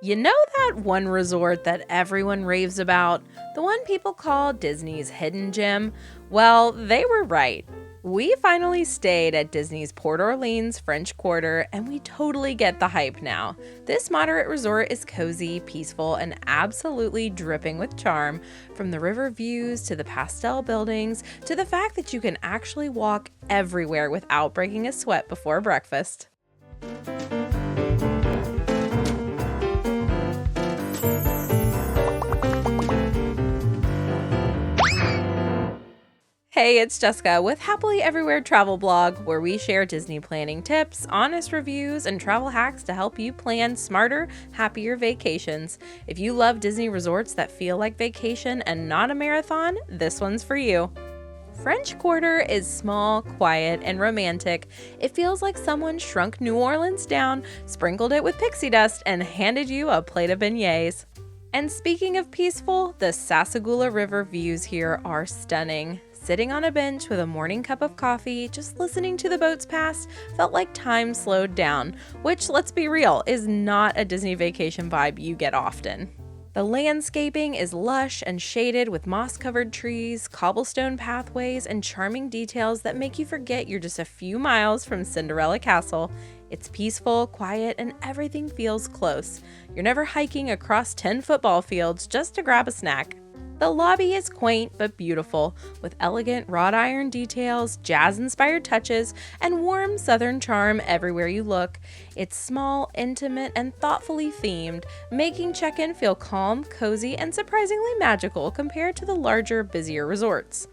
You know that one resort that everyone raves about? The one people call Disney's hidden gem? Well, they were right. We finally stayed at Disney's Port Orleans French Quarter, and we totally get the hype now. This moderate resort is cozy, peaceful, and absolutely dripping with charm. From the river views to the pastel buildings to the fact that you can actually walk everywhere without breaking a sweat before breakfast. Hey, it's Jessica with Happily Everywhere Travel Blog, where we share Disney planning tips, honest reviews, and travel hacks to help you plan smarter, happier vacations. If you love Disney resorts that feel like vacation and not a marathon, this one's for you. French Quarter is small, quiet, and romantic. It feels like someone shrunk New Orleans down, sprinkled it with pixie dust, and handed you a plate of beignets. And speaking of peaceful, the Sassagoula River views here are stunning. Sitting on a bench with a morning cup of coffee, just listening to the boats pass, felt like time slowed down, which, let's be real, is not a Disney vacation vibe you get often. The landscaping is lush and shaded with moss-covered trees, cobblestone pathways, and charming details that make you forget you're just a few miles from Cinderella Castle. It's peaceful, quiet, and everything feels close. You're never hiking across 10 football fields just to grab a snack. The lobby is quaint but beautiful, with elegant wrought iron details, jazz-inspired touches, and warm southern charm everywhere you look. It's small, intimate, and thoughtfully themed, making check-in feel calm, cozy, and surprisingly magical compared to the larger, busier resorts.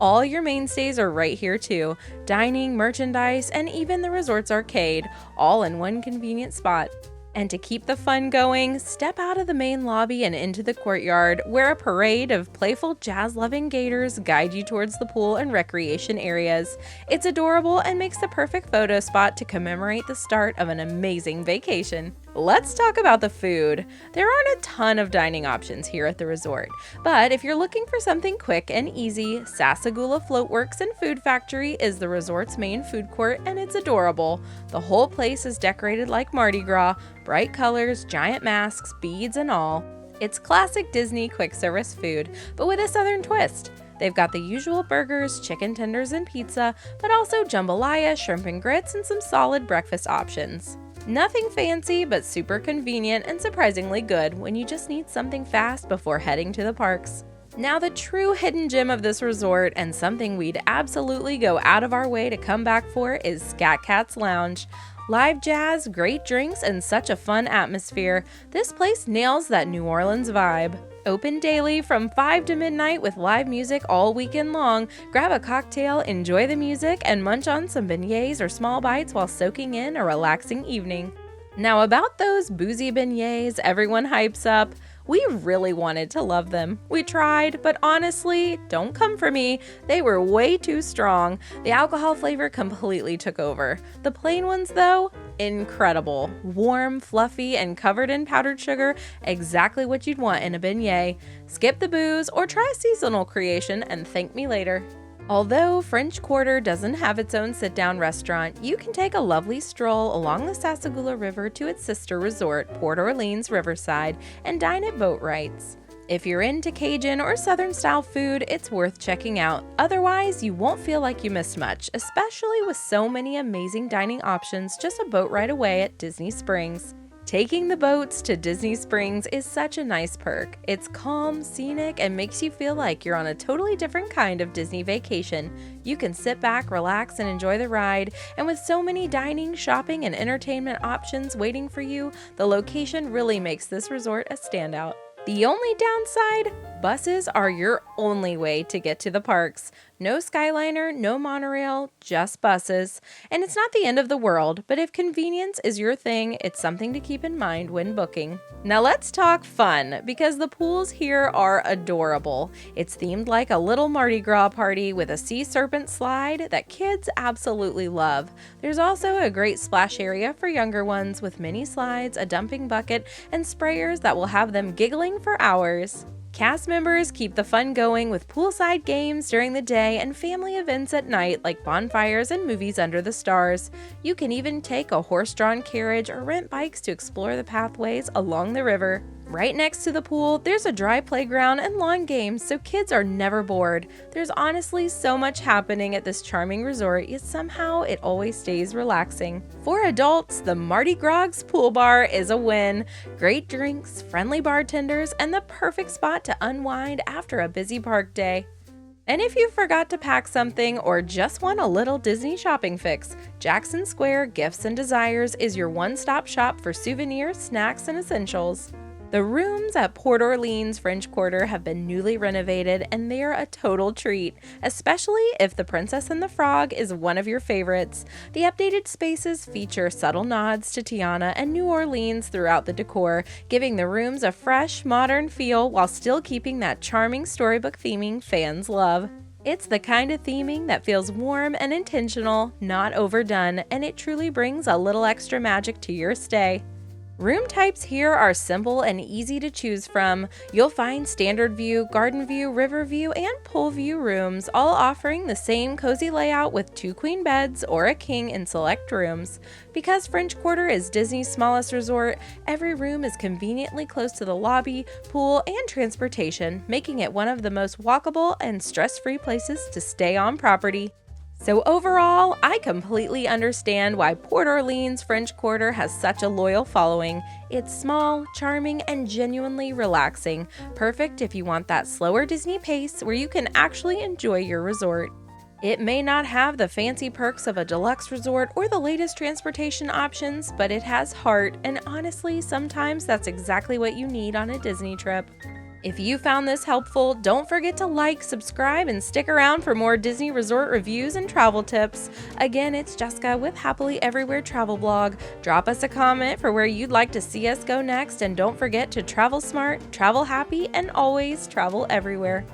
All your mainstays are right here too: dining, merchandise, and even the resort's arcade, all in one convenient spot. And to keep the fun going, step out of the main lobby and into the courtyard, where a parade of playful jazz-loving gators guide you towards the pool and recreation areas. It's adorable and makes the perfect photo spot to commemorate the start of an amazing vacation. Let's talk about the food. There aren't a ton of dining options here at the resort, but if you're looking for something quick and easy, Sassagoula Floatworks and Food Factory is the resort's main food court, and it's adorable. The whole place is decorated like Mardi Gras, bright colors, giant masks, beads, and all. It's classic Disney quick service food, but with a southern twist. They've got the usual burgers, chicken tenders, and pizza, but also jambalaya, shrimp and grits, and some solid breakfast options. Nothing fancy, but super convenient and surprisingly good when you just need something fast before heading to the parks. Now, the true hidden gem of this resort, and something we'd absolutely go out of our way to come back for, is Scat Cat's Lounge. Live jazz, great drinks, and such a fun atmosphere. This place nails that New Orleans vibe. Open daily from 5 to midnight with live music all weekend long. Grab a cocktail, enjoy the music, and munch on some beignets or small bites while soaking in a relaxing evening. Now, about those boozy beignets everyone hypes up, we really wanted to love them. We tried, but honestly, don't come for me, they were way too strong. The alcohol flavor completely took over. The plain ones, though, incredible. Warm, fluffy, and covered in powdered sugar, exactly what you'd want in a beignet. Skip the booze or try a seasonal creation and thank me later. Although French Quarter doesn't have its own sit-down restaurant, you can take a lovely stroll along the Sassagoula River to its sister resort, Port Orleans Riverside, and dine at boat rides. If you're into Cajun or Southern-style food, it's worth checking out. Otherwise, you won't feel like you missed much, especially with so many amazing dining options just a boat ride away at Disney Springs. Taking the boats to Disney Springs is such a nice perk. It's calm, scenic, and makes you feel like you're on a totally different kind of Disney vacation. You can sit back, relax, and enjoy the ride, and with so many dining, shopping, and entertainment options waiting for you, the location really makes this resort a standout. The only downside? Buses are your only way to get to the parks. No Skyliner, no monorail, just buses. And it's not the end of the world, but if convenience is your thing, it's something to keep in mind when booking. Now let's talk fun, because the pools here are adorable. It's themed like a little Mardi Gras party with a sea serpent slide that kids absolutely love. There's also a great splash area for younger ones with mini slides, a dumping bucket, and sprayers that will have them giggling for hours. Cast members keep the fun going with poolside games during the day and family events at night like bonfires and movies under the stars. You can even take a horse-drawn carriage or rent bikes to explore the pathways along the river. Right next to the pool, there's a dry playground and lawn games, so kids are never bored. There's honestly so much happening at this charming resort, yet somehow it always stays relaxing. For adults, the Mardi Gras pool bar is a win. Great drinks, friendly bartenders, and the perfect spot to unwind after a busy park day. And if you forgot to pack something or just want a little Disney shopping fix, Jackson Square Gifts and Desires is your one-stop shop for souvenirs, snacks, and essentials. The rooms at Port Orleans French Quarter have been newly renovated and they're a total treat, especially if The Princess and the Frog is one of your favorites. The updated spaces feature subtle nods to Tiana and New Orleans throughout the decor, giving the rooms a fresh, modern feel while still keeping that charming storybook theming fans love. It's the kind of theming that feels warm and intentional, not overdone, and it truly brings a little extra magic to your stay. Room types here are simple and easy to choose from. You'll find standard view, garden view, river view, and pool view rooms, all offering the same cozy layout with 2 queen beds or a king in select rooms. Because French Quarter is Disney's smallest resort, every room is conveniently close to the lobby, pool, and transportation, making it one of the most walkable and stress-free places to stay on property. So overall, I completely understand why Port Orleans French Quarter has such a loyal following. It's small, charming, and genuinely relaxing. Perfect if you want that slower Disney pace where you can actually enjoy your resort. It may not have the fancy perks of a deluxe resort or the latest transportation options, but it has heart, and honestly, sometimes that's exactly what you need on a Disney trip. If you found this helpful, don't forget to like, subscribe, and stick around for more Disney resort reviews and travel tips. Again, it's Jessica with Happily Everywhere Travel Blog. Drop us a comment for where you'd like to see us go next, and don't forget to travel smart, travel happy, and always travel everywhere.